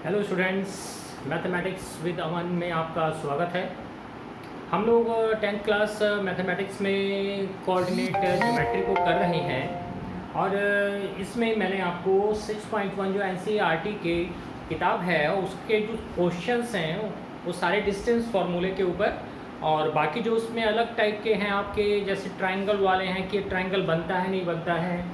Hello students, mathematics with अमन में आपका स्वागत है। हम लोग 10th क्लास मैथमेटिक्स में कोऑर्डिनेट ज्योमेट्री को कर रहे हैं और इसमें मैंने आपको 6.1 जो एनसीईआरटी के किताब है उसके जो क्वेश्चंस हैं वो सारे डिस्टेंस फार्मूले के ऊपर, और बाकी जो उसमें अलग टाइप के हैं आपके, जैसे ट्रायंगल वाले हैं कि ट्रायंगल बनता है नहीं बनता है,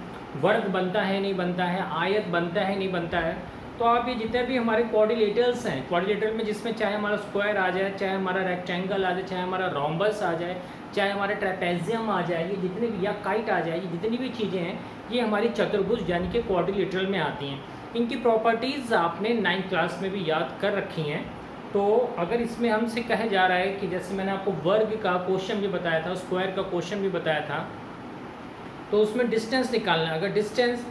वर्ग बनता है नहीं बनता है, आयत बनता है नहीं बनता है। तो आप ये जितने भी हमारे क्वाड्रिलेटरल्स हैं, क्वाड्रिलेटरल में जिसमें चाहे हमारा स्क्वायर आ जाए, चाहे हमारा रेक्टेंगल आ जाए, चाहे हमारा रोम्बस आ जाए, चाहे हमारा ट्रेपेजियम आ जाए, ये जितने भी, या काइट आ जाए, ये जितनी भी चीज़ें हैं ये हमारी चतुर्भुज यानी कि क्वाड्रिलेटरल में आती हैं। इनकी प्रॉपर्टीज़ आपने 9th क्लास में भी याद कर रखी हैं। तो अगर इसमें हमसे कहा जा रहा है कि जैसे मैंने आपको वर्ग का क्वेश्चन भी बताया था, स्क्वायर का क्वेश्चन भी बताया था, तो उसमें डिस्टेंस निकालना है। अगर डिस्टेंस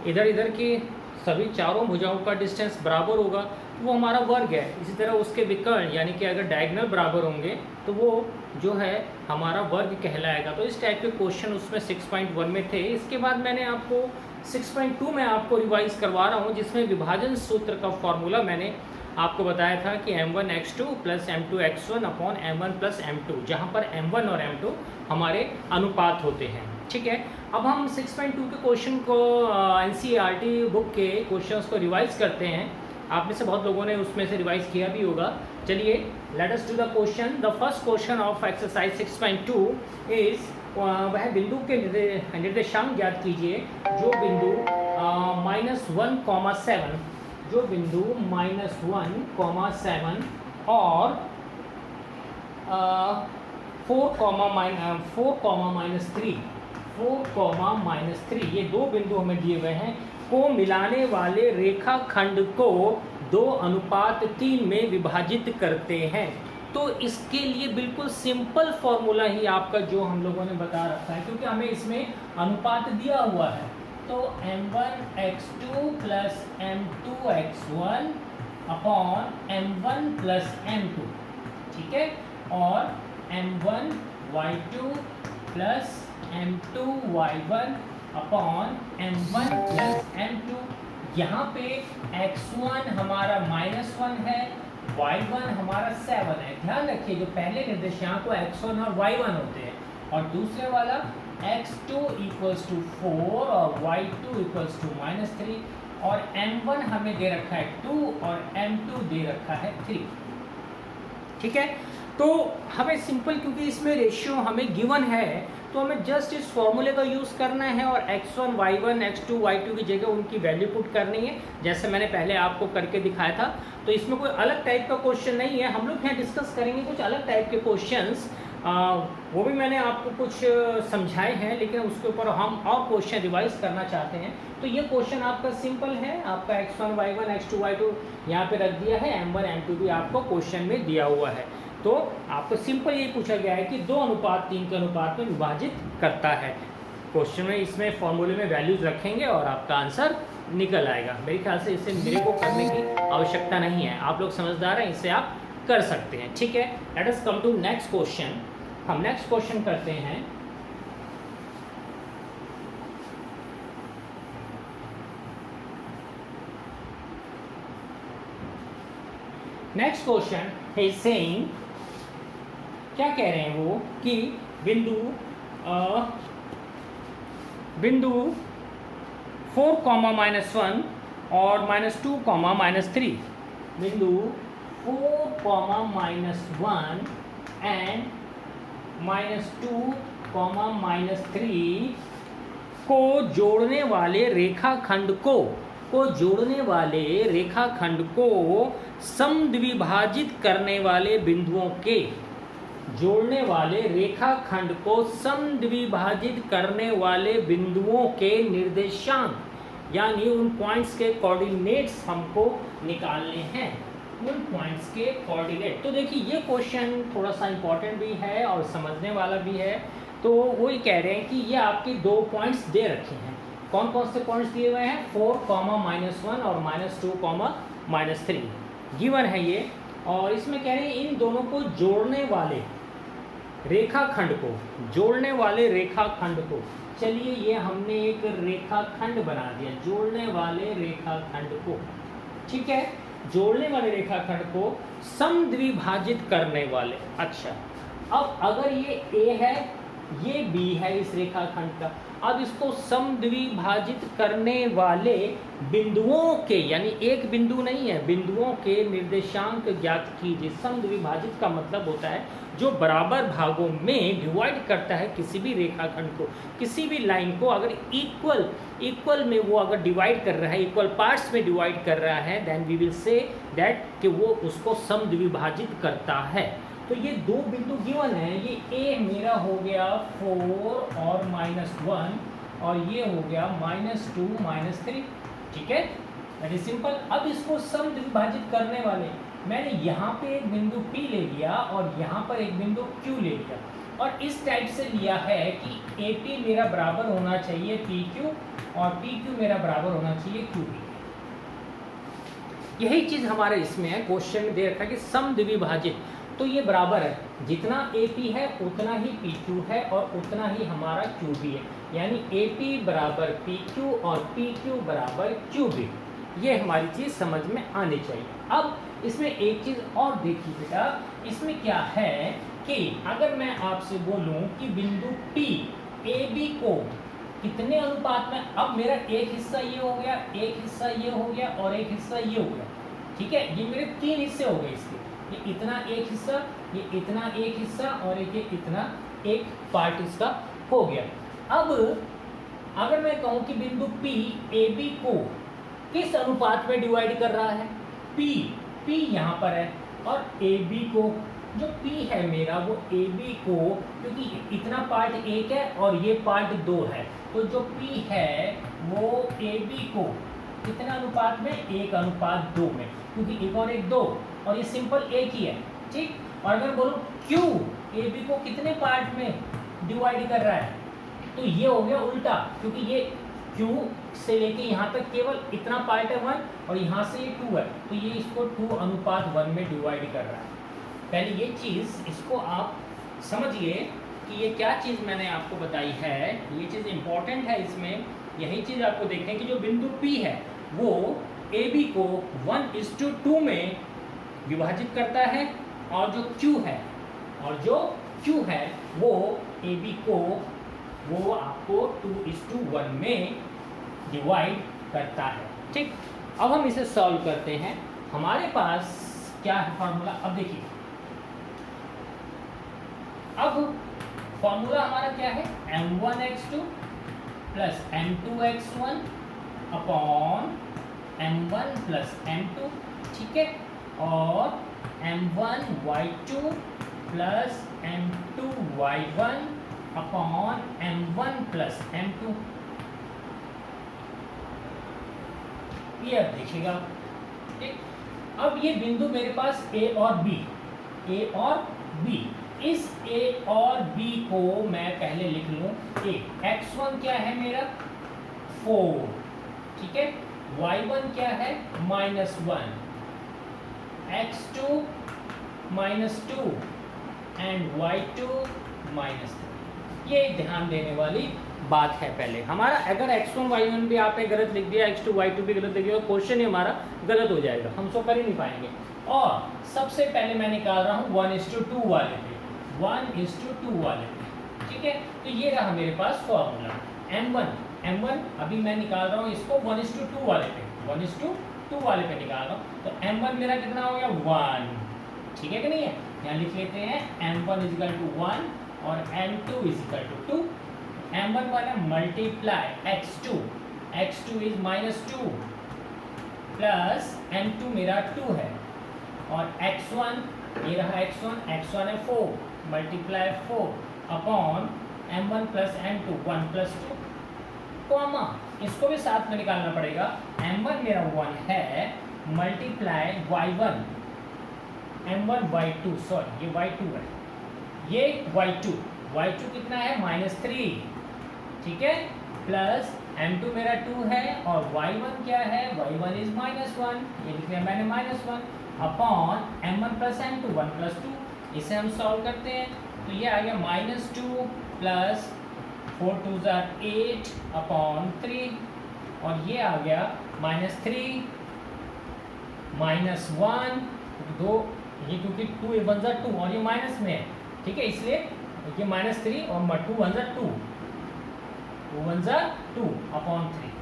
इधर इधर की सभी चारों भुजाओं का डिस्टेंस बराबर होगा तो वो हमारा वर्ग है। इसी तरह उसके विकर्ण यानी कि अगर डायगोनल बराबर होंगे तो वो जो है हमारा वर्ग कहलाएगा। तो इस टाइप के क्वेश्चन उसमें 6.1 में थे। इसके बाद मैंने आपको 6.2 में आपको रिवाइज करवा रहा हूँ, जिसमें विभाजन सूत्र का फॉर्मूला मैंने आपको बताया था कि m1x2 plus m2x1 upon m1 plus m2, जहाँ पर m1 और m2 हमारे अनुपात होते हैं। ठीक है, अब हम 6.2 के क्वेश्चन को एनसीईआरटी बुक के क्वेश्चंस को रिवाइज करते हैं। आप में से बहुत लोगों ने उसमें से रिवाइज किया भी होगा। चलिए, let us do the question. The first question of exercise 6.2 is, वह बिंदु के निर्देशांक ज्ञात कीजिए जो बिंदु -1,7, जो बिंदु -1,7 और 4,-3 ये दो बिंदु हमें दिए हुए हैं को मिलाने वाले रेखाखंड को 2:3 में विभाजित करते हैं। तो इसके लिए बिल्कुल सिंपल फॉर्मूला ही आपका जो हम लोगों ने बता रखा है, क्योंकि हमें इसमें अनुपात दिया हुआ है। तो m1x2 plus m2x1 upon m1 plus m2, ठीक है, और m1y2 plus m2y1 upon m1 plus m2। यहाँ पे x1 हमारा -1 है, y1 हमारा 7 है। ध्यान रखिए, जो पहले निर्देशांक को x1 और y1 होते हैं, और दूसरे वाला x2 इक्वल्स टू 4 और y2 इक्वल्स टू -3, और m1 हमें दे रखा है 2 और m2 दे रखा है 3। ठीक है, तो हमें सिंपल, क्योंकि इसमें रेशियो हमें गिवन है, तो हमें जस्ट इस फॉर्मूले का यूज़ करना है और x1 y1 x2 y2 की जगह उनकी वैल्यू पुट करनी है, जैसे मैंने पहले आपको करके दिखाया था। तो इसमें कोई अलग टाइप का क्वेश्चन नहीं है। हम लोग यहाँ डिस्कस करेंगे कुछ अलग टाइप के क्वेश्चंस, वो भी मैंने आपको कुछ समझाए हैं, लेकिन उसके ऊपर हम और क्वेश्चन रिवाइज करना चाहते हैं। तो ये क्वेश्चन आपका सिंपल है, आपका x1 y1 x2 y2 यहाँ पे रख दिया है, m1 m2 भी आपको क्वेश्चन में दिया हुआ है। तो आपको सिंपल ये पूछा गया है कि 2:3 के अनुपात में विभाजित करता है। क्वेश्चन में इसमें फॉर्मूले में वैल्यूज रखेंगे और आपका आंसर निकल आएगा। मेरे ख्याल से इसे मेरे को करने की आवश्यकता नहीं है, आप लोग समझदार हैं, इसे आप कर सकते हैं। ठीक है, let us come to next question. हम नेक्स्ट क्वेश्चन करते हैं। नेक्स्ट क्वेश्चन इज सेइंग, क्या कह रहे हैं वो कि बिंदु 4, -1 और -2, -3, बिंदु 4, -1 एंड -2, -3 को जोड़ने वाले रेखाखंड को समद्विभाजित करने वाले बिंदुओं के, जोड़ने वाले रेखाखंड को समद्विभाजित करने वाले बिंदुओं के निर्देशांक यानी उन पॉइंट्स के कोऑर्डिनेट्स हमको निकालने हैं, उन पॉइंट्स के कोऑर्डिनेट। तो देखिए, ये क्वेश्चन थोड़ा सा इंपॉर्टेंट भी है और समझने वाला भी है। तो वो ये कह रहे हैं कि ये आपके दो पॉइंट्स दे रखे हैं। कौन कौन से पॉइंट्स दिए हुए हैं? 4, -1 और -2, -3 गिवन है ये। और इसमें कह रहे हैं इन दोनों को जोड़ने वाले रेखाखंड को, चलिए ये हमने एक रेखाखंड बना दिया, जोड़ने वाले रेखाखंड को, ठीक है। जोड़ने वाले रेखाखंड को समद्विभाजित करने वाले। अच्छा, अब अगर ये A है, ये B है इस रेखाखंड का, अब इसको समद्विभाजित करने वाले बिंदुओं के, यानी एक बिंदु नहीं है, बिंदुओं के निर्देशांक ज्ञात कीजिए। समद्विभाजित का मतलब होता है जो बराबर भागों में डिवाइड करता है किसी भी रेखाखंड को, किसी भी लाइन को अगर इक्वल में वो अगर डिवाइड कर रहा है, इक्वल पार्ट्स में डिवाइड कर रहा है, then we will say that कि वो उसको समद्विभाजित करता है। तो ये दो बिंदु गिवन है, ये A मेरा हो गया 4 और -1 और ये हो गया -2 -3, ठीक है, दैट इज सिंपल। अब इसको समद्विभाजित करने वाले मैंने यहाँ पे एक बिंदु P ले लिया और यहाँ पर एक बिंदु Q ले लिया और इस टाइप से लिया है कि AP मेरा बराबर होना चाहिए PQ और PQ मेरा बराबर होना चाहिए QP। यही चीज़ हमारे इसमें है, क्वेश्चन में दे रखा है कि समद्विभाजित, तो ये बराबर है, जितना AP है उतना ही PQ है और उतना ही हमारा QB है, यानी AP बराबर PQ और PQ बराबर QB। ये हमारी चीज़ समझ में आनी चाहिए। अब इसमें एक चीज़ और देखिए बेटा, इसमें क्या है कि अगर मैं आपसे बोलूं कि बिंदु P AB को कितने अनुपात में, अब मेरा एक हिस्सा ये हो गया, एक हिस्सा ये हो गया और एक हिस्सा ये हो गया, ठीक है, ये मेरे 3 हिस्से हो गए इसके, ये इतना एक हिस्सा, ये इतना एक हिस्सा और एक इतना एक पार्ट इसका हो गया। अब अगर मैं कहूँ कि बिंदु P AB को किस अनुपात में डिवाइड कर रहा है, P यहाँ पर है और AB को, जो P है मेरा वो AB को, क्योंकि इतना पार्ट 1 है और ये पार्ट 2 है, तो जो P है वो AB को कितना अनुपात में, 1:2 में, क्योंकि 1 और 1 2 और ये सिंपल एक ही है, ठीक। और अगर बोलूँ Q AB को कितने पार्ट में डिवाइड कर रहा है, तो ये हो गया उल्टा, क्योंकि ये Q से लेके यहाँ तक केवल इतना पार्ट है 1 और यहाँ से ये 2 है, तो ये इसको 2:1 में डिवाइड कर रहा है। पहले ये चीज़ इसको आप समझिए कि ये क्या चीज़ मैंने आपको बताई है, ये चीज़ इम्पॉर्टेंट है। इसमें यही चीज़ आपको देखना है कि जो बिंदु P है वो AB को 1:2 में विभाजित करता है और जो Q है वो AB को वो आपको 2:1 में डिवाइड करता है, ठीक। अब हम इसे सॉल्व करते हैं। हमारे पास क्या है फॉर्मूला, अब देखिए, अब फॉर्मूला हमारा क्या है, m1x2 plus m2x1 upon m1 plus m2, ठीक है, और m1y2 plus m2y1 upon m1 plus m2। ये अब देखिएगा, ठीक। अब ये बिंदु मेरे पास A और B, इस A और B को मैं पहले लिख लूँ A, x1 क्या है मेरा 4, ठीक है, y1 क्या है -1, x2 -2 एंड y2 -3। ये ध्यान देने वाली बात है। पहले हमारा अगर x1 y1 भी आपने गलत लिख दिया, x2 y2 भी गलत लिख दिया, क्वेश्चन ही हमारा गलत हो जाएगा, हम सो कर ही नहीं पाएंगे। और सबसे पहले मैं निकाल रहा हूँ 1:2 वाले पे, 1:2 वाले पे, ठीक है। तो ये रहा मेरे पास फॉर्मूला m1 अभी मैं निकाल रहा हूँ इसको 1:2 वाले पे, 1:2 वाले पे निकाल रहा हूँ। तो m1 मेरा कितना हो गया 1, ठीक है कि नहीं है, यहाँ लिख लेते हैं m1 = 1 और m2 = 2। m1 वाला multiply x2 is -2 plus m2 मेरा 2 है और x1 ये रहा x1 है 4 multiply 4 upon m1 plus m2 1 + 2 comma, इसको भी साथ में निकालना पड़ेगा। m1 मेरा 1 है multiply y1 m1 y2, sorry ये y2 है, ये y2 कितना है -3, ठीक है, प्लस m2 मेरा 2 है और y1 क्या है, y1 इज -1, ये लिख दिया मैंने -1 अपॉन m1 प्लस m2 1 + 2। इसे हम सॉल्व करते हैं तो ये आ गया -2 प्लस 4 2 8 अपॉन 3 और ये आ गया -3 -1 दो, ये क्योंकि 2 1 जा 2 और ये माइनस में है, ठीक है, इसलिए ये -3 और 2 1 जा 2, 2 1 जा 2 अपॉन 3।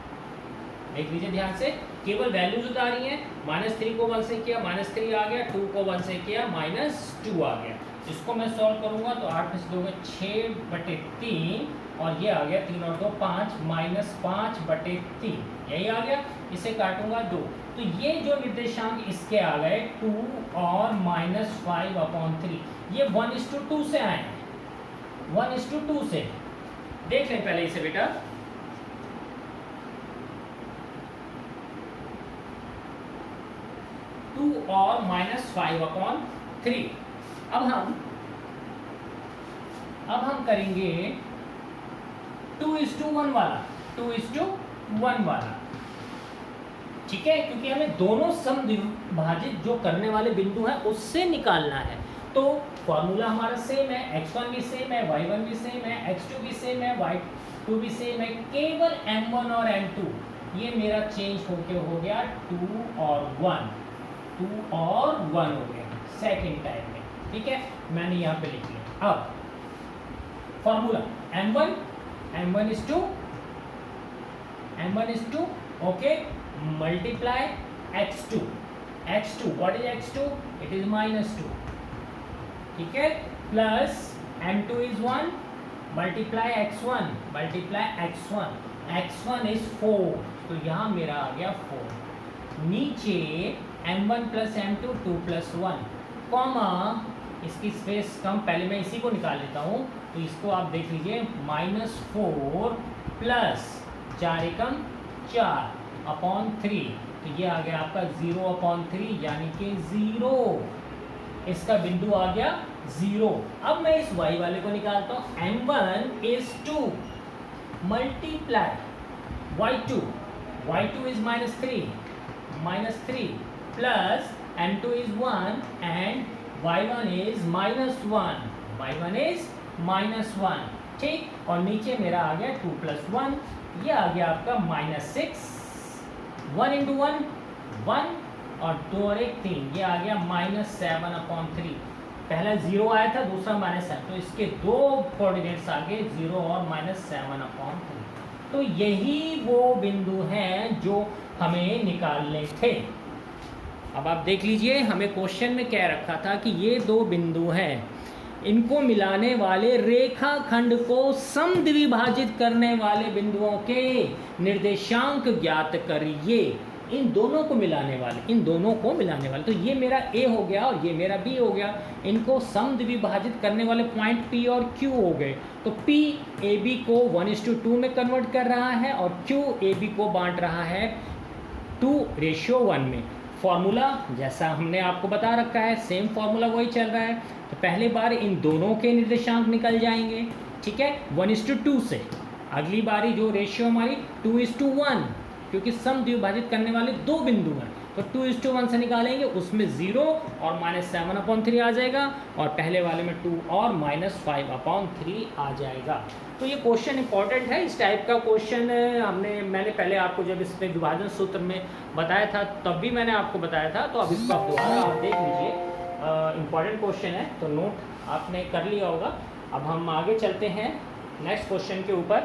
देख लीजिए ध्यान से, केवल वैल्यूज उतारी हैं। -3 को 1 से किया -3 आ गया, 2 को 1 से किया -2 आ गया। इसको मैं सॉल्व करूंगा तो 8 में से 2 6/3 और ये आ गया 3 और 2 5 -5/3 यही आ गया। इसे काटूंगा 2, तो ये जो निर्देशांक इसके आ गए 2 और -5/3, ये 1:2 से आए हैं, 1:2 से। देख लें पहले इसे बेटा, 2 और -5/3। अब हम करेंगे 2:1 वाला, 2:1 वाला, ठीक है, क्योंकि हमें दोनों समद्विभाजित जो करने वाले बिंदु हैं उससे निकालना है। तो फॉर्मूला हमारा सेम है, x1 भी सेम है, y1 भी सेम है, x2 भी सेम है, y2 भी सेम है, केवल m1 और m2 ये मेरा चेंज होके हो गया 2 और 1, 2 और 1 हो गया सेकेंड टाइम में, ठीक है, मैंने यहाँ पे लिख लिया। अब formula m1 is 2 okay, multiply x2, what is x2, it is -2, ठीक है, plus m2 is 1, multiply x1, x1 is 4, तो यहाँ मेरा आ गया 4। नीचे m1 प्लस m2 2 + 1, कॉमा इसकी स्पेस कम, पहले मैं इसी को निकाल लेता हूँ, तो इसको आप देख लीजिए -4 प्लस 4 एकम 4 अपॉन 3, तो ये आ गया आपका 0/3 यानी कि 0, इसका बिंदु आ गया 0। अब मैं इस y वाले को निकालता हूँ, m1 is 2 multiply y2 is -3 plus m2 is 1 and y1 is -1, ठीक, और नीचे मेरा आ गया 2 + 1, ये आ गया आपका -6, 1 × 1 1 और 2 और 1 3, ये आ गया -7/3। पहला 0 आया था, दूसरा -7, तो इसके दो कोऑर्डिनेट्स आ गए 0 और -7/3। तो यही वो बिंदु हैं जो हमें निकालने थे। अब आप देख लीजिए, हमें क्वेश्चन में क्या रखा था कि ये दो बिंदु हैं, इनको मिलाने वाले रेखाखंड को समद्विभाजित करने वाले बिंदुओं के निर्देशांक ज्ञात करिए। इन दोनों को मिलाने वाले, तो ये मेरा A हो गया और ये मेरा B हो गया। इनको समद्विभाजित करने वाले पॉइंट P और Q हो गए। तो P AB को 1:2 में कन्वर्ट कर रहा है और Q AB को बांट रहा है 2:1 में। फॉर्मूला जैसा हमने आपको बता रखा है, सेम फॉर्मूला वही चल रहा है। तो पहले बार इन दोनों के निर्देशांक निकल जाएंगे, ठीक है, 1:2 से। अगली बारी जो रेशियो हमारी 2:1, क्योंकि समद्विभाजित करने वाले दो बिंदु हैं, तो 2:1 से निकालेंगे, उसमें 0 और -7/3 आ जाएगा, और पहले वाले में 2 और -5/3 आ जाएगा। तो ये क्वेश्चन इंपॉर्टेंट है। इस टाइप का क्वेश्चन मैंने पहले आपको जब इसमें विभाजन सूत्र में बताया था तब भी मैंने आपको बताया था, तो अब इसको आप दोबारा आप देख लीजिए, इंपॉर्टेंट क्वेश्चन है, तो नोट आपने कर लिया होगा। अब हम आगे चलते हैं नेक्स्ट क्वेश्चन के ऊपर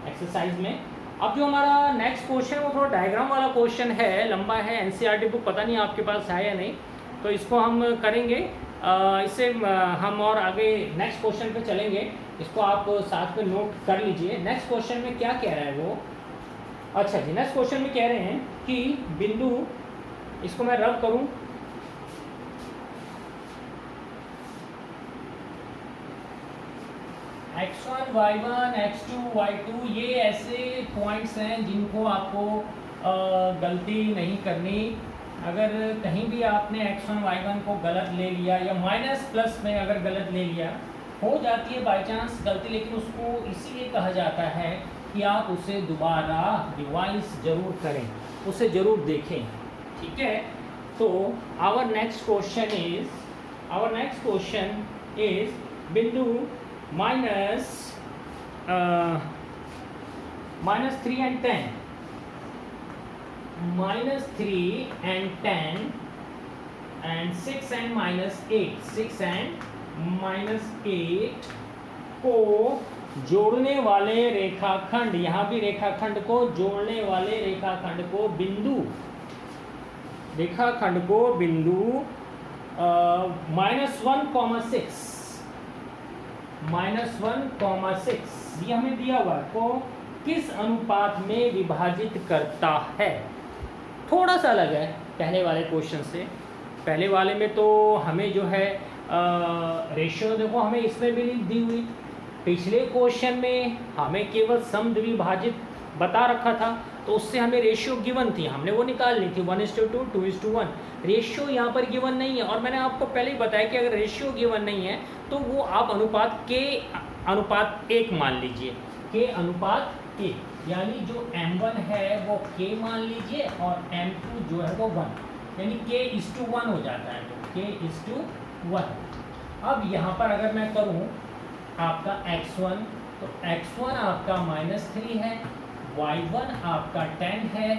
एक्सरसाइज में। अब जो हमारा नेक्स्ट क्वेश्चन है वो थोड़ा डायग्राम वाला क्वेश्चन है, लंबा है, एनसीईआरटी बुक पता नहीं आपके पास है या नहीं, तो इसको हम करेंगे। इससे हम और आगे नेक्स्ट क्वेश्चन पे चलेंगे, इसको आप साथ में नोट कर लीजिए। नेक्स्ट क्वेश्चन में क्या कह रहा है वो, अच्छा जी, नेक्स्ट क्वेश्चन में कह रहे हैं कि बिंदु, इसको मैं रब करूं, x1 y1 x2 y2 ये ऐसे पॉइंट्स हैं जिनको आपको गलती नहीं करनी। अगर कहीं भी आपने x1 y1 को गलत ले लिया या माइनस प्लस में अगर गलत ले लिया, हो जाती है बाय चांस गलती, लेकिन उसको इसीलिए कहा जाता है कि आप उसे दोबारा रिवाइज जरूर करें, उसे जरूर देखें, ठीक है। तो आवर नेक्स्ट क्वेश्चन इज बिंदु -3 and 10 एंड 6 एंड -8, 6 एंड -8 को जोड़ने वाले रेखाखंड, यहाँ भी रेखाखंड को जोड़ने वाले रेखाखंड को बिंदु -1,6 ये हमें दिया हुआ है, को किस अनुपात में विभाजित करता है। थोड़ा सा अलग है पहले वाले क्वेश्चन से। पहले वाले में तो हमें जो है रेशियो देखो हमें इसमें भी दी हुई, पिछले क्वेश्चन में हमें केवल समद्विभाजित बता रखा था, तो उससे हमें रेशियो गिवन थी, हमने वो निकालनी थी 1:2, 2:1। रेशियो यहाँ पर गिवन नहीं है, और मैंने आपको पहले ही बताया कि अगर रेशियो गिवन नहीं है तो वो आप अनुपात 1 मान लीजिए, के अनुपात 1, यानी जो m1 है वो k मान लीजिए और m2 जो है वो 1, यानी k:1 हो जाता है, तो k:1। अब यहाँ पर अगर मैं करूँ आपका x1, तो x1 आपका -3 है, y1 आपका 10 है,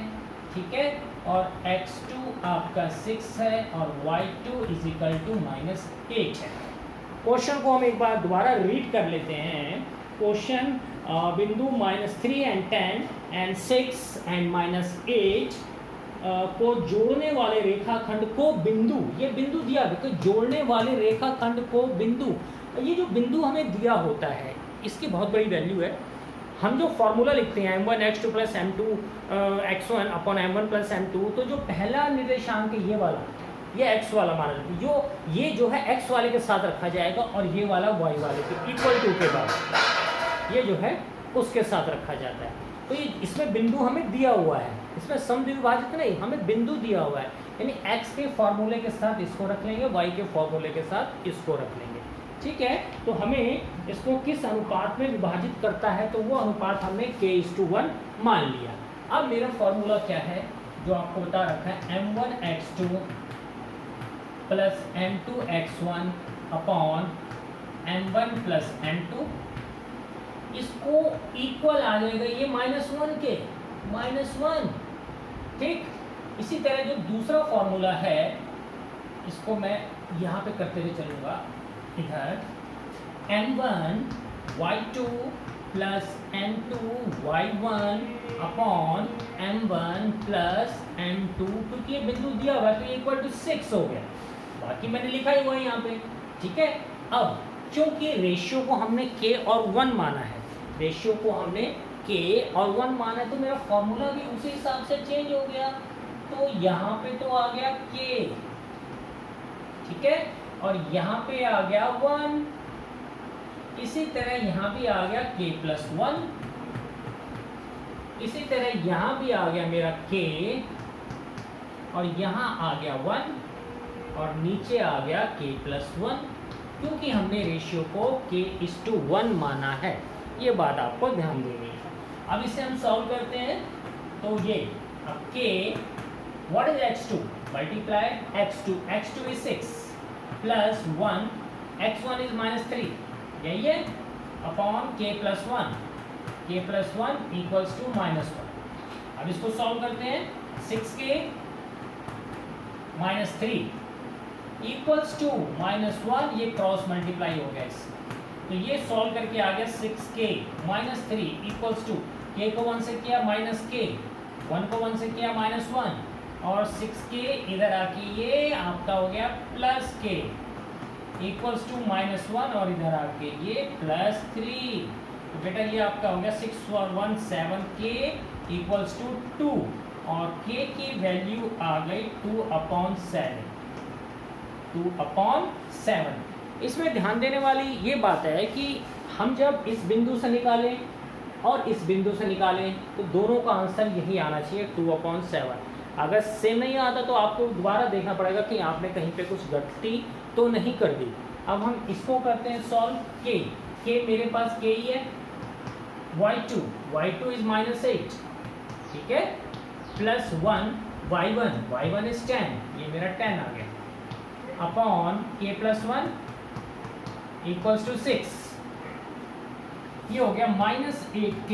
ठीक है, और x2 आपका 6 है और y2 -8 है। क्वेश्चन को हम एक बार दोबारा रीड कर लेते हैं। क्वेश्चन बिंदु -3 एंड 10 एंड 6 एंड -8 को जोड़ने वाले रेखाखंड को बिंदु, ये बिंदु दिया है, तो जोड़ने वाले रेखाखंड को बिंदु, ये जो बिंदु हमें दिया होता है इसकी बहुत बड़ी वैल्यू है। हम जो फॉर्मूला लिखते हैं m1x2 + m2 x1 / m1 + m2, तो जो पहला निर्देशांक ये वाला, ये x वाला माना जाता है, जो ये जो है x वाले के साथ रखा जाएगा और ये वाला y वाले के =2 के बाद ये जो है उसके साथ रखा जाता है। तो ये इसमें बिंदु हमें दिया हुआ है, इसमें समद्विभाजित नहीं, हमें बिंदु दिया हुआ है, यानी x के फॉर्मूले के साथ इसको रख लेंगे, y के फॉर्मूले के साथ इसको रख लेंगे, ठीक है। तो हमें इसको किस अनुपात में विभाजित करता है, तो वो अनुपात हमने k:1 मान लिया। अब मेरा फॉर्मूला क्या है जो आपको बता रखा है, m1x2 + m2x1 / m1 + m2, इसको इक्वल आ जाएगा ये -1 के, -1, ठीक। इसी तरह जो दूसरा फॉर्मूला है इसको मैं यहाँ पे करते हुए चलूँगा, इधर m1y2 + m2y1 / m1 + m2, क्योंकि ये बिंदु दिया हुआ है तो ये =6 हो गया, बाकी मैंने लिखा ही हुआ है यहाँ पे, ठीक है। अब क्योंकि रेशियो को हमने k और 1 माना है, रेशियो को हमने k और 1 माना है, तो मेरा फॉर्मूला भी उसी हिसाब से चेंज हो गया, तो यहाँ पे तो आ गया k, ठीक है, और यहाँ पे आ गया 1, इसी तरह यहाँ भी आ गया k+1, इसी तरह यहाँ भी आ गया मेरा k, और यहाँ आ गया 1, और नीचे आ गया k+1, क्योंकि हमने रेशियो को k:1 माना है। ये बात आपको ध्यान देनी है। अब इसे हम सॉल्व करते हैं, तो ये अब k, what is x2, multiply x2 is 6 + 1, x1 is -3, यही है, अपॉन k+1 = -1। अब इसको सॉल्व करते हैं, 6k -3 = -1, ये क्रॉस मल्टीप्लाई हो गया इससे, तो ये सॉल्व करके आ गया 6k -3 = k को 1 से किया -k, 1 को 1 से किया -1, और 6k इधर आके ये आपका हो गया +k = -1, और इधर आके ये +3, तो बेटा ये आपका हो गया 6 और 1 7k = 2, और k की वैल्यू आ गई 2/7। इसमें ध्यान देने वाली ये बात है कि हम जब इस बिंदु से निकालें और इस बिंदु से निकालें तो दोनों का आंसर यही आना चाहिए 2/7। अगर सेम नहीं आता तो आपको दोबारा देखना पड़ेगा कि आपने कहीं पे कुछ गलती तो नहीं कर दी। अब हम इसको करते हैं सॉल्व, k मेरे पास k ही है, y2 इज -8, ठीक है, +1 y1 इज 10, ये मेरा 10 आ गया, अपॉन k+1 = 6, ये हो गया -8k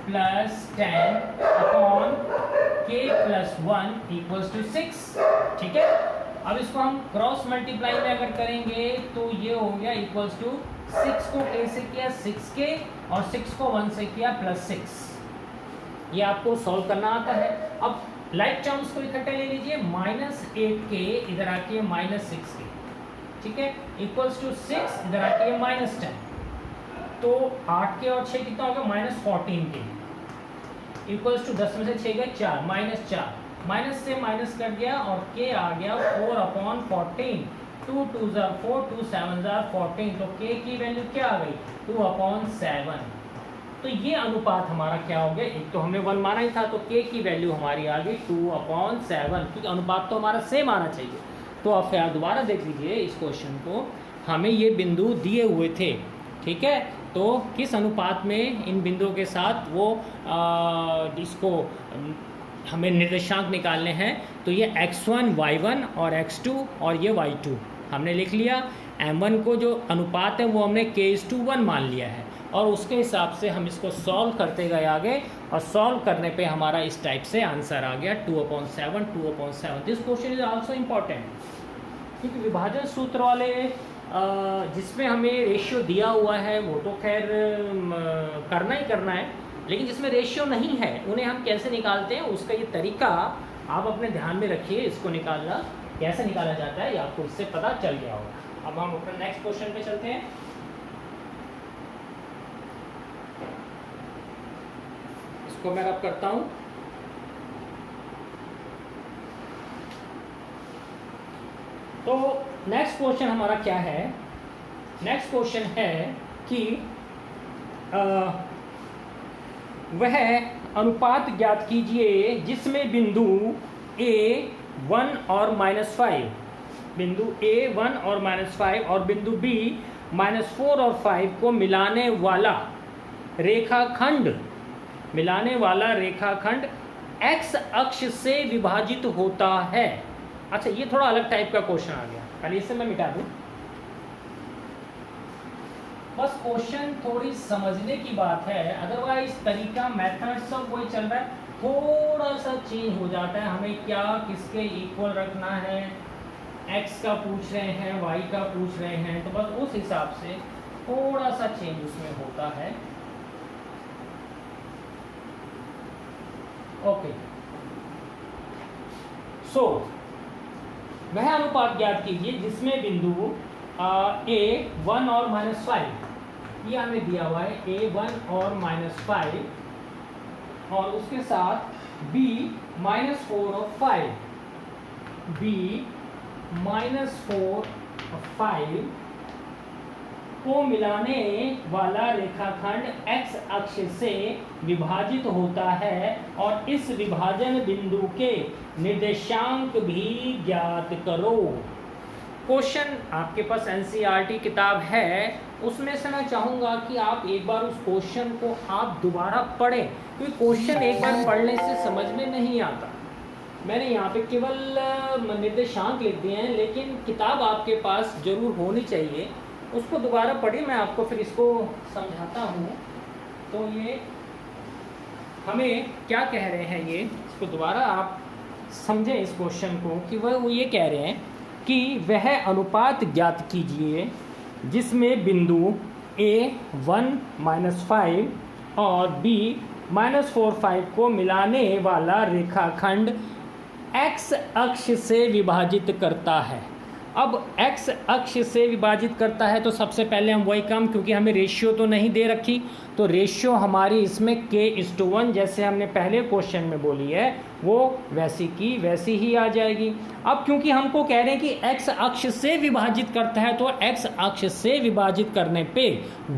+ 10 अपॉन k+1 = 6, ठीक है। अब इसको हम क्रॉस मल्टीप्लाई में अगर करेंगे तो ये हो गया इक्वल्स टू 6 को a से किया 6k और 6 को 1 से किया +6। ये आपको सॉल्व करना आता है। अब लाइक टर्म्स को इकट्ठे ले लीजिए, -8k इधर आके -6k, ठीक है, इक्वल्स टू 6 इधर आके -10, तो 8k और 6 कितना होगा -14k, इक्वल्स टू 10 में से 6 गए 4, -4, माइनस से माइनस कट गया और k आ गया 4/14, 2 2 4, 2 7 14, तो k की वैल्यू क्या आ गई 2/7। तो ये अनुपात हमारा क्या हो गया, एक तो हमने 1 माना ही था, तो k की वैल्यू हमारी आ गई 2/7, क्योंकि अनुपात तो हमारा सेम आना चाहिए। तो आप फिर दोबारा देख लीजिए इस क्वेश्चन को, हमें ये बिंदु दिए हुए थे, ठीक है, तो किस अनुपात में इन बिंदुओं के साथ वो इसको हमें निर्देशांक निकालने हैं, तो ये x1 y1 और x2 और ये y2 हमने लिख लिया। m1 को जो अनुपात है वो हमने k:1 मान लिया है, और उसके हिसाब से हम इसको सॉल्व करते गए आगे, और सॉल्व करने पे हमारा इस टाइप से आंसर आ गया 2/7, 2/7। This question is also important, क्योंकि विभाजन सूत्र वाले जिसमें हमें रेशियो दिया हुआ है वो तो खैर करना ही करना है, लेकिन जिसमें रेशियो नहीं है उन्हें हम कैसे निकालते हैं, उसका ये तरीका आप अपने ध्यान में रखिए। इसको निकालना कैसे निकाला जाता है ये आपको इससे पता चल गया होगा। अब हम अपने नेक्स्ट क्वेश्चन पे चलते हैं। इसको मैं रब करता हूं। तो नेक्स्ट क्वेश्चन हमारा क्या है, नेक्स्ट क्वेश्चन है कि वह अनुपात ज्ञात कीजिए जिसमें बिंदु a 1 और -5, बिंदु a 1 और -5 और बिंदु b -4 और 5 को मिलाने वाला रेखाखंड x अक्ष से विभाजित होता है। अच्छा, ये थोड़ा अलग टाइप का क्वेश्चन आ गया, पहले इसे मैं मिटा दूं। बस क्वेश्चन थोड़ी समझने की बात है, अदरवाइज तरीका मेथड सब वही चल रहा है, थोड़ा सा चेंज हो जाता है। हमें क्या किसके इक्वल रखना है, x का पूछ रहे हैं, y का पूछ रहे हैं, तो बस उस हिसाब से थोड़ा सा चेंज उसमें होता है। ओके, सो वह अनुपात ज्ञात कीजिए जिसमें बिंदु a 1 और -5, ये हमें दिया हुआ है a 1 और -5, और उसके साथ b -4 और 5, b -4 और 5 को मिलाने वाला रेखाखंड x अक्ष से विभाजित होता है, और इस विभाजन बिंदु के निर्देशांक भी ज्ञात करो। क्वेश्चन आपके पास एनसीईआरटी किताब है, उसमें से मैं चाहूँगा कि आप एक बार उस क्वेश्चन को आप दोबारा पढ़ें, क्योंकि क्वेश्चन एक बार पढ़ने से समझ में नहीं आता। मैंने यहाँ पे केवल निर्देशांक लिख दिए हैं, लेकिन किताब आपके पास जरूर होनी चाहिए, उसको दोबारा पढ़िए। मैं आपको फिर इसको समझाता हूँ। तो ये हमें क्या कह रहे हैं, ये इसको दोबारा आप समझें इस क्वेश्चन को, कि वो ये कह रहे हैं कि वह अनुपात ज्ञात कीजिए जिसमें बिंदु a 1 -5 और b -4 5 को मिलाने वाला रेखाखंड x अक्ष से विभाजित करता है। अब x अक्ष से विभाजित करता है, तो सबसे पहले हम वही काम, क्योंकि हमें रेशियो तो नहीं दे रखी, तो रेशियो हमारी इसमें k:1 जैसे हमने पहले क्वेश्चन में बोली है वो वैसी की वैसी ही आ जाएगी। अब क्योंकि हमको कह रहे हैं कि x अक्ष से विभाजित करता है, तो x अक्ष से विभाजित करने पे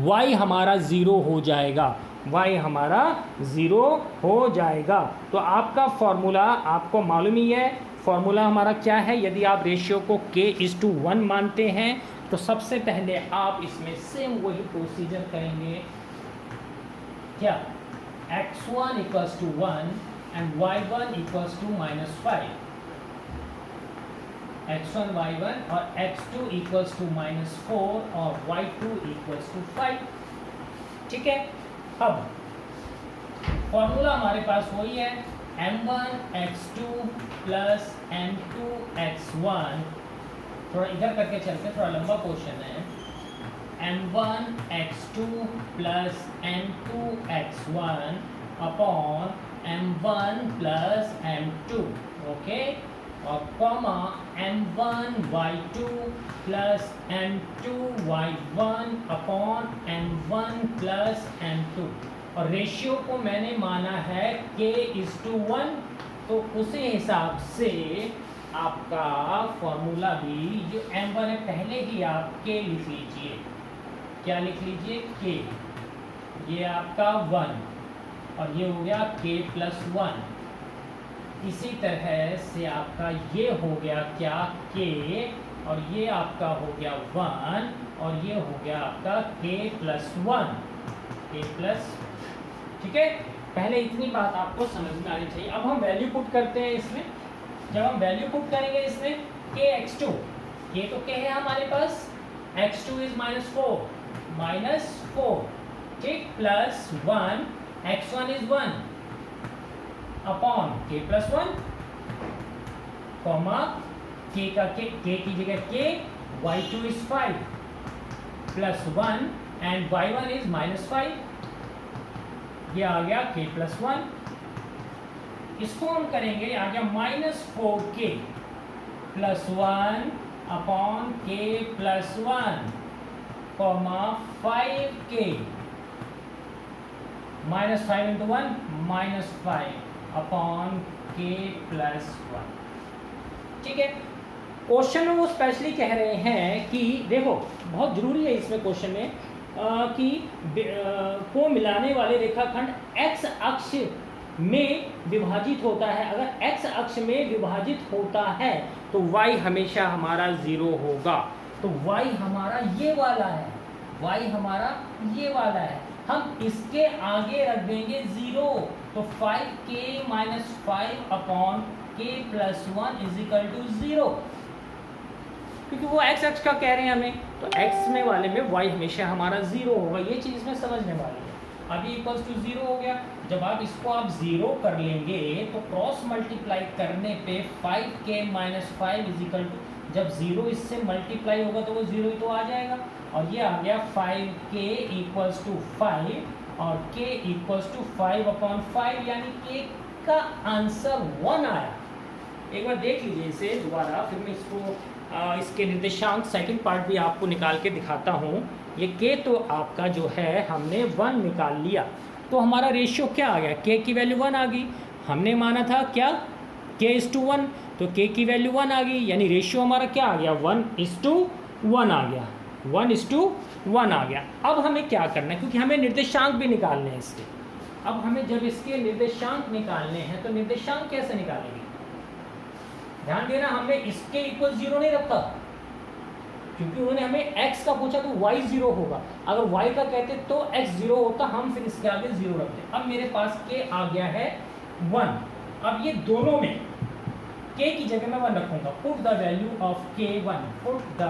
y हमारा 0 हो जाएगा, y हमारा 0 हो जाएगा। तो आपका फॉर्मूला आपको मालूम ही है, फॉर्मूला हमारा क्या है। यदि आप रेशियो को k:1 मानते हैं, तो सबसे पहले आप इसमें सेम वही प्रोसीजर करेंगे, क्या x1 = 1 and y1 = -5, x1 y1 और x2 = -4 और y2 = 5। ठीक है, अब फॉर्मूला हमारे पास वही है, m1 x2 + m2 x x1, थोड़ा इधर करके चलते, थोड़ा लंबा क्वेश्चन है, m1 x2 plus m2 x1 upon m1 plus m2, okay, और comma m1 y2 plus m2 y1 upon m1 plus m2, और रेशियो को मैंने माना है k:1, तो उसी हिसाब से आपका फॉर्मूला भी जो m1 है पहले ही आप k लिख लीजिए, क्या लिख लीजिए, k, ये आपका 1 और ये हो गया k+1, इसी तरह से आपका ये हो गया क्या, k, और ये आपका हो गया 1 और ये हो गया आपका k+1, k+, ठीक है। पहले इतनी बात आपको समझ में आनी चाहिए। अब हम वैल्यू पुट करते हैं इसमें, जब हम वैल्यू पुट करेंगे इसमें kx2, ये तो k है हमारे पास, x2 इज -4, ठीक, plus 1, x1 is 1 upon k+1, comma k की जगह k, y2 is 5 plus 1 and y1 is -5, ये आ गया k+1, इसको हम करेंगे, आ गया -4k plus 1 upon k+1, comma 5k, -5 into 1 -5 upon k+1, ठीक है। क्वेश्चन में वो स्पेशली कह रहे हैं कि देखो बहुत जरूरी है इसमें क्वेश्चन में कि को मिलाने वाले रेखाखंड x अक्ष में विभाजित होता है, अगर x अक्ष में विभाजित होता है तो y हमेशा हमारा 0 होगा, तो y हमारा ये वाला है, y हमारा ये वाला है, हम इसके आगे रख देंगे 0, तो 5k - 5 upon k+1 is equal to 0, क्योंकि वो x अक्ष का कह रहे हैं हमें, तो x में वाले में y हमेशा हमारा 0 होगा, ये चीज़ इसमें समझने वाली है। अभी इक्वल्स टू 0 हो गया, जब आप इसको आप 0 कर लेंगे तो क्रॉस मल्टीप्लाई करने पे 5k - 5 इज इक्वल टू, जब 0 इससे मल्टीप्लाई होगा तो वो 0 ही तो आ जाएगा, और ये आ गया 5k इक्वल्स टू 5 और k इक्वल्स टू 5 अपॉन 5, यानी k का आंसर 1 आया। एक बार देख लीजिए इसे दोबारा, फिर मैं इसको इसके निर्देशांक सेकंड पार्ट भी आपको निकाल के दिखाता हूँ। ये k तो आपका जो है हमने 1 निकाल लिया, तो हमारा रेशियो क्या आ गया, k की वैल्यू 1 आ गई, हमने माना था क्या k:1, तो k की वैल्यू 1 आ गई, यानी रेशियो हमारा क्या आ गया 1:1 आ गया, 1:1 आ गया। अब हमें क्या करना है, क्योंकि हमें निर्देशांक भी निकालने हैं इसके, अब हमें जब इसके निर्देशांक निकालने हैं तो निर्देशांक कैसे निकालेंगे, ध्यान देना, हमने इसके इक्वल 0 नहीं रखा, क्योंकि उन्होंने हमें x का पूछा तो y 0 होगा, अगर y का कहते तो x 0 होता, हम फिर इसके आगे 0 रखते। अब मेरे पास k आ गया है 1, अब ये दोनों में k की जगह मैं 1 रखूंगा, put the value of k1, put the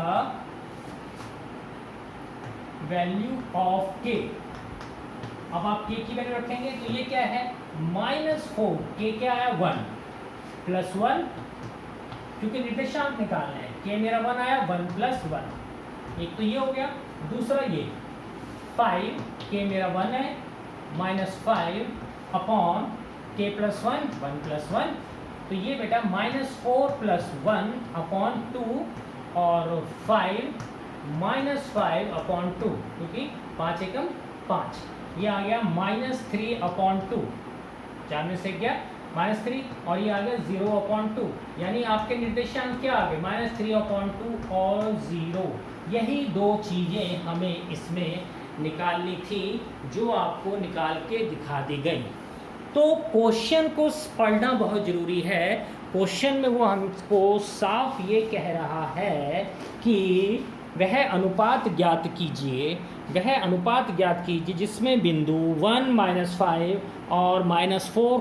value of k, अब आप k की वैल्यू रखेंगे तो ये क्या है -4, k क्या आया 1 प्लस 1, क्योंकि निर्देशांक निकालना है, k मेरा 1 आया, 1 + 1, एक तो ये हो गया, दूसरा ये 5, k मेरा 1 है, -5 अपॉन k+1, 1 + 1, तो ये बेटा -4 + 1 अपॉन 2 और 5 -5 अपॉन 2, क्योंकि 5 एकम 5, ये आ गया -3 अपॉन 2, 4 में से गया -3 और ये आ गया 0 अपॉन 2, यानी आपके निर्देशांक क्या आ गए -3 अपॉन 2 और 0। यही दो चीज़ें हमें इसमें निकालनी थी जो आपको निकाल के दिखा दी गई। तो क्वेश्चन को पढ़ना बहुत ज़रूरी है। क्वेश्चन में वो हमको साफ ये कह रहा है कि वह अनुपात ज्ञात कीजिए, वह अनुपात ज्ञात कीजिए जिसमें बिंदु 1, -5 और -4,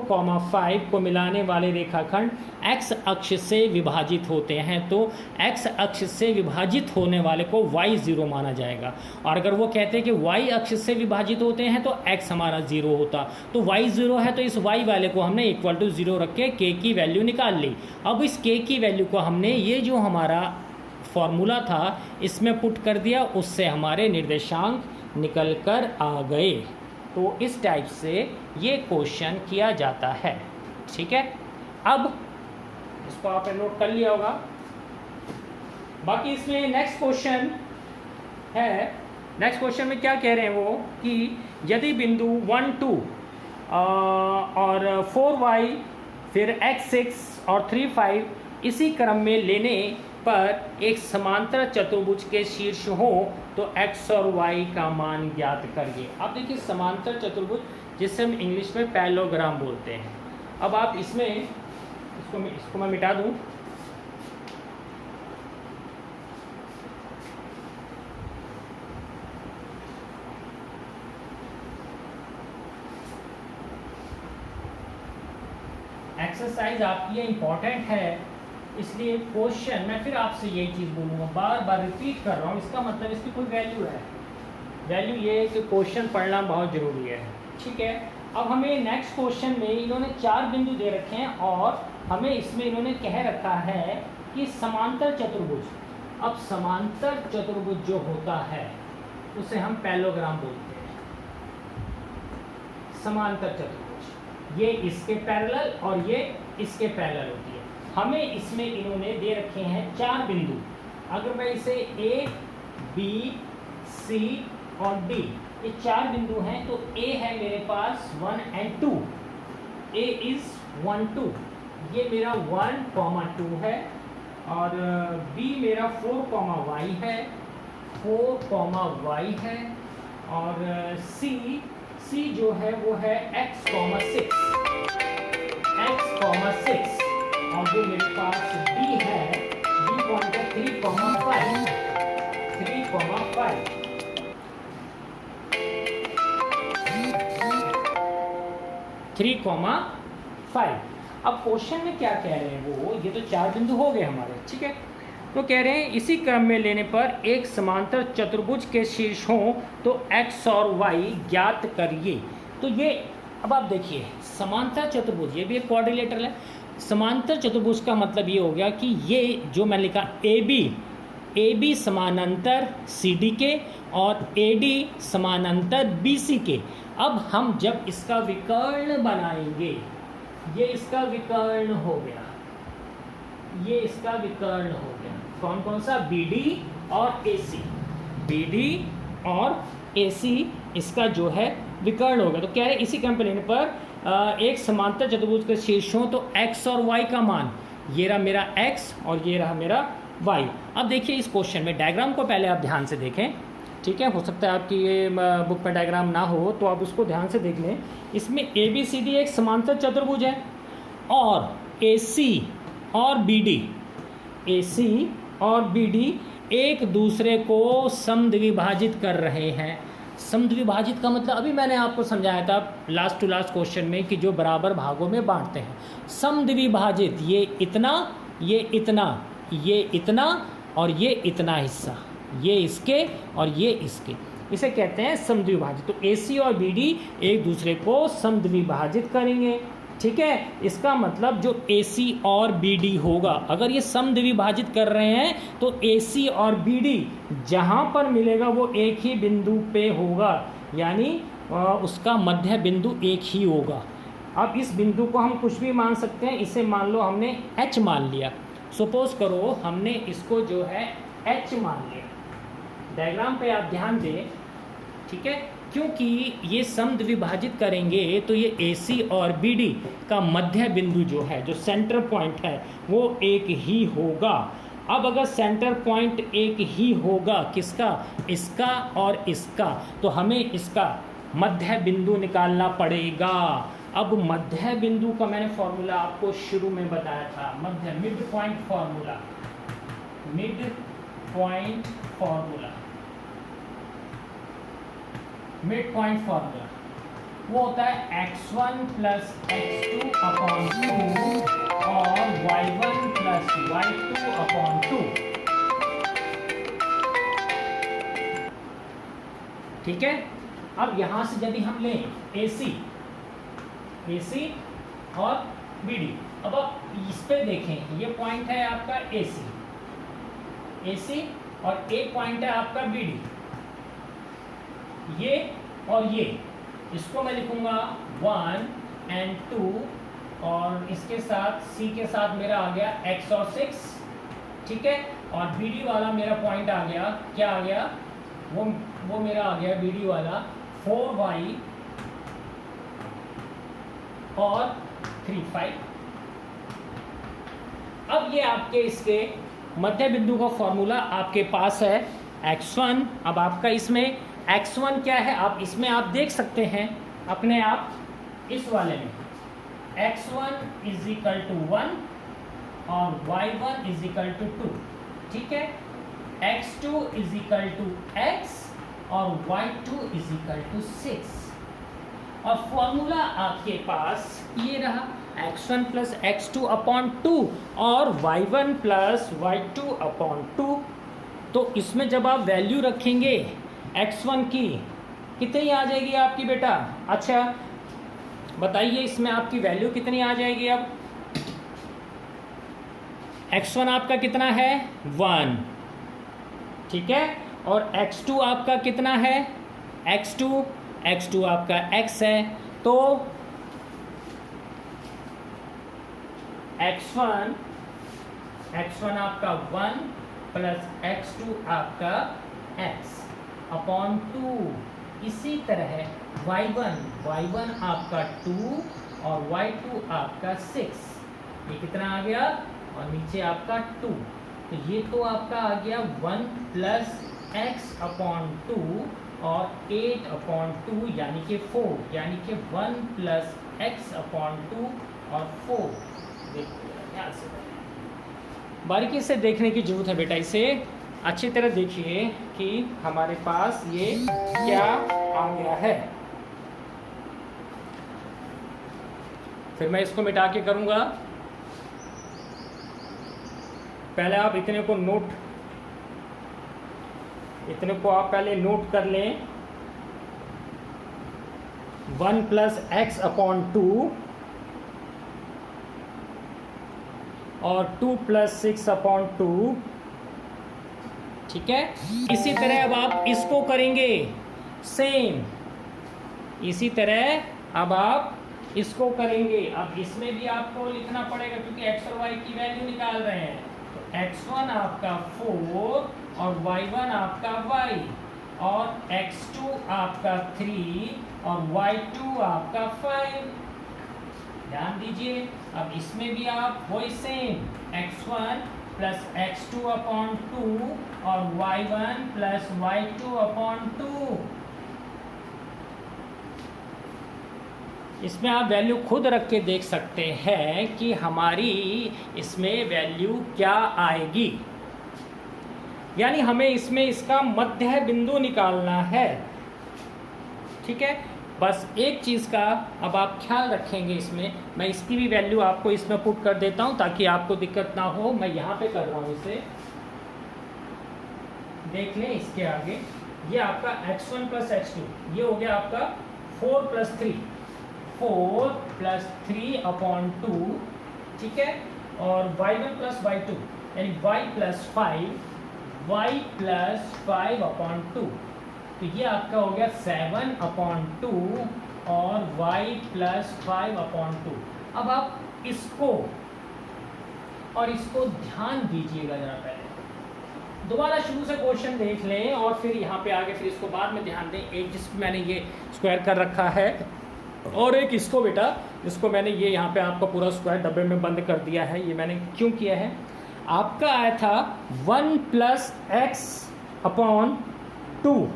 5 को मिलाने वाले रेखाखंड x अक्ष से विभाजित होते हैं। तो x अक्ष से विभाजित होने वाले को y0 माना जाएगा, और अगर वो कहते हैं कि y अक्ष से विभाजित होते हैं तो x हमारा 0 होता। तो y0 है तो इस y वाले को हमने = 0 रख के k की वैल्यू निकाल ली। अब इस k की वैल्यू को हमने ये जो हमारा फॉर्मूला था इसमें पुट कर दिया, उससे हमारे निर्देशांक निकल कर आ गए। तो इस टाइप से ये क्वेश्चन किया जाता है। ठीक है, अब इसको आपने नोट कर लिया होगा। बाकी इसमें नेक्स्ट क्वेश्चन है, नेक्स्ट क्वेश्चन में क्या कह रहे हैं वो कि यदि बिंदु 1, 2 और 4y फिर x 6 और 3, 5 इसी क्रम में लेने पर एक समांतर चतुर्भुज के शीर्ष हो तो x और y का मान ज्ञात करिए। अब देखिए समांतर चतुर्भुज जिसे हम इंग्लिश में पैरेललोग्राम बोलते हैं। अब आप इसमें इसको मैं मिटा दूं। एक्सरसाइज आपकी ये इम्पॉर्टेंट है, इसलिए क्वेश्चन मैं फिर आपसे यही चीज़ बोलूँगा, बार बार रिपीट कर रहा हूँ। इसका मतलब इसकी कोई वैल्यू है, वैल्यू ये है कि क्वेश्चन पढ़ना बहुत ज़रूरी है। ठीक है, अब हमें नेक्स्ट क्वेश्चन में इन्होंने 4 बिंदु दे रखे हैं और हमें इसमें इन्होंने कह रखा है कि समांतर चतुर्भुज। अब समांतर चतुर्भुज जो होता है उसे हम पैरेललोग्राम बोलते हैं। समांतर चतुर्भुज ये इसके पैरेलल और ये इसके पैरेलल होती है। हमें इसमें इन्होंने दे रखे हैं 4 बिंदु। अगर मैं इसे A, B, C और D ये 4 बिंदु हैं तो A है मेरे पास 1 और 2, A इज़ 1, 2, ये मेरा 1, 2 है, और B मेरा 4, y है, 4, y है, और C जो है वो है x, 6, और जो मेरे पास D है, D पॉइंट है 3, 5, 3, 5। अब क्वेश्चन में क्या कह रहे हैं वो, ये तो 4 बिंदु हो गए हमारे। ठीक है, तो कह रहे हैं इसी क्रम में लेने पर एक समांतर चतुर्भुज के शीर्ष हों तो x और y ज्ञात करिए। तो ये अब आप देखिए समांतर चतुर्भुज ये भी एक क्वाड्रिलेटरल है। समांतर चतुर्भुज का मतलब ये हो गया कि ये जो मैंने लिखा AB समानांतर CD के और AD समानांतर BC के। अब हम जब इसका विकर्ण बनाएंगे, ये इसका विकर्ण हो गया, ये इसका विकर्ण हो गया। कौन कौन सा? BD और AC, BD और AC इसका जो है विकर्ण हो गया। तो क्या है, इसी क्रम पर लेने पर एक समांतर चतुर्भुज के शीर्षों तो x और y का मान, ये रहा मेरा x और ये रहा मेरा y। अब देखिए इस क्वेश्चन में डायग्राम को पहले आप ध्यान से देखें। ठीक है, हो सकता है आपकी ये बुक में डायग्राम ना हो तो आप उसको ध्यान से देख लें। इसमें ABCD एक समांतर चतुर्भुज है और AC और BD एक दूसरे को समद्विभाजित कर रहे हैं। समद्विभाजित का मतलब अभी मैंने आपको समझाया था लास्ट टू लास्ट क्वेश्चन में कि जो बराबर भागों में बांटते हैं। समद्विभाजित ये इतना, ये इतना, ये इतना और ये इतना हिस्सा, ये इसके और ये इसके, इसे कहते हैं समद्विभाजित। तो AC और BD एक दूसरे को समद्विभाजित करेंगे। ठीक है, इसका मतलब जो AC और BD होगा, अगर ये समद्विभाजित कर रहे हैं तो AC और BD जहाँ पर मिलेगा वो एक ही बिंदु पे होगा, यानी उसका मध्य बिंदु एक ही होगा। अब इस बिंदु को हम कुछ भी मान सकते हैं। इसे मान लो हमने H मान लिया, सपोज करो हमने इसको जो है H मान लिया। डायग्राम पे आप ध्यान दें। ठीक है, क्योंकि ये समद्विभाजित करेंगे तो ये AC और BD का मध्य बिंदु जो है, जो सेंटर पॉइंट है, वो एक ही होगा। अब अगर सेंटर पॉइंट एक ही होगा, किसका? इसका और इसका, तो हमें इसका मध्य बिंदु निकालना पड़ेगा। अब मध्य बिंदु का मैंने फॉर्मूला आपको शुरू में बताया था, मध्य mid point formula, mid point formula, mid point formula वो होता है x1 प्लस x2 अपॉन 2 और y1 प्लस y2 अपॉन 2। ठीक है, अब यहां से यदि हम लें AC और BD, अब आप इस पे देखें, ये पॉइंट है आपका AC और एक पॉइंट है आपका BD, ये और ये, इसको मैं लिखूंगा 1 और 2 और इसके साथ C के साथ मेरा आ गया x और 6। ठीक है, और BD वाला मेरा पॉइंट आ गया, क्या आ गया, वो मेरा आ गया BD वाला 4y और 3 5। अब ये आपके इसके मध्य बिंदु का फॉर्मूला आपके पास है x1। अब आपका इसमें x1 क्या है, आप इसमें आप देख सकते हैं अपने आप, इस वाले में x1 इज इक्वल टू 1 और y1 इज इक्वल टू 2। ठीक है, x2 is equal to x और y2 इज इक्वल टू 6। और फॉर्मूला आपके पास ये रहा x1 प्लस x2 अपॉन 2 और y1 प्लस y2 अपॉन 2। तो इसमें जब आप वैल्यू रखेंगे x1 की, कितनी आ जाएगी आपकी बेटा? अच्छा बताइए, इसमें आपकी वैल्यू कितनी आ जाएगी? अब x1 आपका कितना है? 1। ठीक है, और x2 आपका कितना है? x2 आपका x है, तो x1 आपका 1 प्लस x2 आपका x अपॉन 2। इसी तरह y1 आपका 2 और y2 आपका 6। ये कितना आ गया? और नीचे आपका 2, तो ये तो आपका आ गया 1 प्लस x अपॉन 2 और 8 अपॉन 2 यानी कि 4, यानी कि 1 प्लस x अपॉन 2 और 4। ध्यान से बारीकी से देखने की जरूरत है बेटा, इसे अच्छी तरह देखिए कि हमारे पास ये क्या आ गया है। फिर मैं इसको मिटा के करूंगा। पहले आप इतने को आप पहले नोट कर लें। 1 प्लस x अपॉन 2 और 2 प्लस 6 अपॉन 2। ठीक है, इसी तरह अब आप इसको करेंगे सेम, इसी तरह अब आप इसको करेंगे। अब इसमें भी आपको लिखना पड़ेगा क्योंकि x और y की वैल्यू निकाल रहे हैं। तो x1 आपका 4 और y1 आपका y और x2 आपका 3 और y2 आपका 5। ध्यान दीजिए, अब इसमें भी आप वही same x1 plus x2 upon 2 और y1 प्लस y2 अपॉन 2। इसमें आप वैल्यू खुद रख के देख सकते हैं कि हमारी इसमें वैल्यू क्या आएगी, यानी हमें इसमें इसका मध्य बिंदु निकालना है। ठीक है, बस एक चीज़ का अब आप ख्याल रखेंगे, इसमें मैं इसकी भी वैल्यू आपको इसमें पुट कर देता हूं ताकि आपको दिक्कत ना हो। मैं यहाँ पे कर रहा हूँ, इसे देख लें। इसके आगे ये आपका x1 प्लस x2, ये हो गया आपका 4 प्लस 3 अपॉन 2। ठीक है, और y1 प्लस y2 यानी y प्लस 5 अपॉन 2, तो ये आपका हो गया 7 अपॉन 2 और y प्लस 5 अपॉन 2। अब आप इसको और इसको ध्यान दीजिएगा जरा, पहले दोबारा शुरू से क्वेश्चन देख लें और फिर यहाँ पे आगे फिर इसको बाद में ध्यान दें। एक जिसको मैंने ये स्क्वायर कर रखा है और एक इसको बेटा, जिसको मैंने ये यहाँ पे आपका पूरा स्क्वायर डब्बे में बंद कर दिया है। ये मैंने क्यों किया है? आपका आया था 1 plus x upon 2,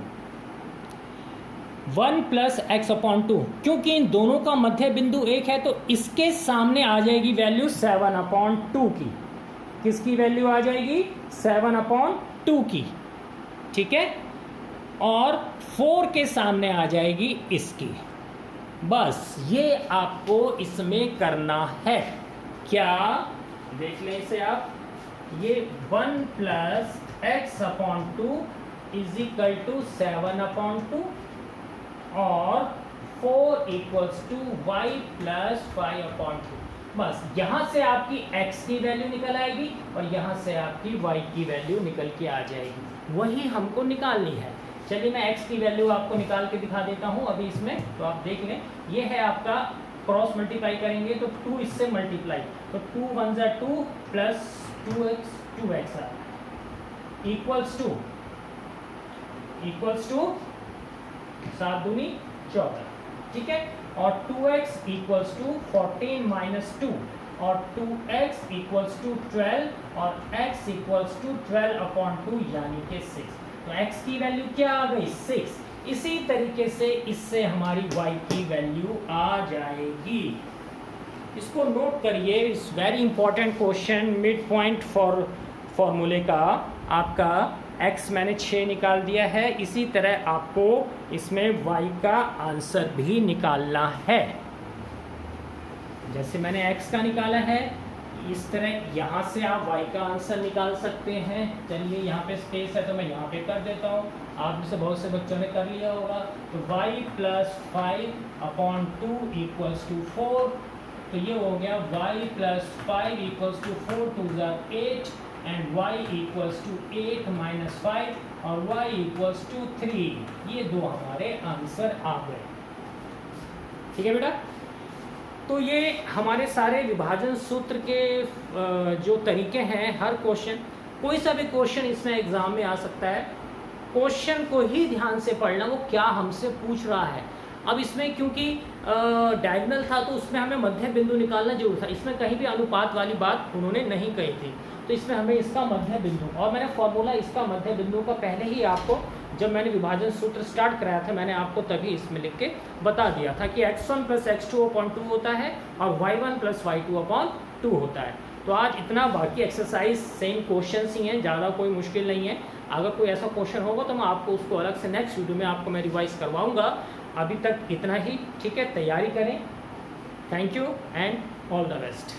1 plus x upon 2, क्योंकि इन दोनों का मध्य बिंदु एक है तो इसके सामने आ जाएगी वैल्यू 7 अपॉन 2 की। किसकी वैल्यू आ जाएगी 7/2 की, ठीक है, और 4 के सामने आ जाएगी इसकी। बस ये आपको इसमें करना है। क्या देख लें इसे आप, ये 1 + x/2 = 7/2 और 4 = y + 5/2। बस यहाँ से आपकी x की वैल्यू निकल आएगी और यहाँ से आपकी y की वैल्यू निकल के आ जाएगी, वही हमको निकालनी है। चलिए मैं x की वैल्यू आपको निकाल के दिखा देता हूँ अभी इसमें, तो आप देख लें। ये है आपका क्रॉस मल्टीप्लाई करेंगे तो 2 इससे मल्टीप्लाई, तो 2 × 1 = 2 + 2x इक्वल्स टू 7 दूनी 14, ठीक है, और 2x = 14 - 2 और 2x = 12 और x = 12/2 यानी कि 6। तो x की वैल्यू क्या आ गई 6। इसी तरीके से इससे हमारी y की वैल्यू आ जाएगी। इसको नोट करिए, इस very important question, mid point फॉर्मूले का आपका x मैंने 6 निकाल दिया है, इसी तरह आपको इसमें y का आंसर भी निकालना है। जैसे मैंने x का निकाला है, इस तरह यहाँ से आप y का आंसर निकाल सकते हैं। चलिए यहाँ पे स्पेस है तो मैं यहाँ पे कर देता हूँ, आप में से बहुत से बच्चों ने कर लिया होगा। तो y + 5/2 = 4, तो ये हो गया y + 5 = 4 × 2 = 8 एंड y = 8 - 5 और y = 3। ये दो हमारे आंसर आ गए, ठीक है बेटा। तो ये हमारे सारे विभाजन सूत्र के जो तरीके हैं, हर क्वेश्चन, कोई सा भी क्वेश्चन इसमें एग्जाम में आ सकता है। क्वेश्चन को ही ध्यान से पढ़ना, वो क्या हमसे पूछ रहा है। अब इसमें क्योंकि डायगोनल था तो उसमें हमें मध्य बिंदु निकालना जरूर था, इसमें कहीं भी अनुपात वाली बात उन्होंने नहीं कही थी, तो इसमें हमें इसका मध्य बिंदु, और मैंने फॉर्मूला इसका मध्य बिंदु का पहले ही आपको, जब मैंने विभाजन सूत्र स्टार्ट कराया था, मैंने आपको तभी इसमें लिख के बता दिया था कि x1 + x2/2 होता है और y1 + y2/2 होता है। तो आज इतना, बाकी एक्सरसाइज सेम क्वेश्चंस ही हैं, ज़्यादा कोई मुश्किल नहीं है। अगर कोई ऐसा क्वेश्चन होगा तो मैं आपको उसको अलग से नेक्स्ट वीडियो में आपको मैं रिवाइज करवाऊँगा। अभी तक इतना ही, ठीक है, तैयारी करें। Thank you and all the best.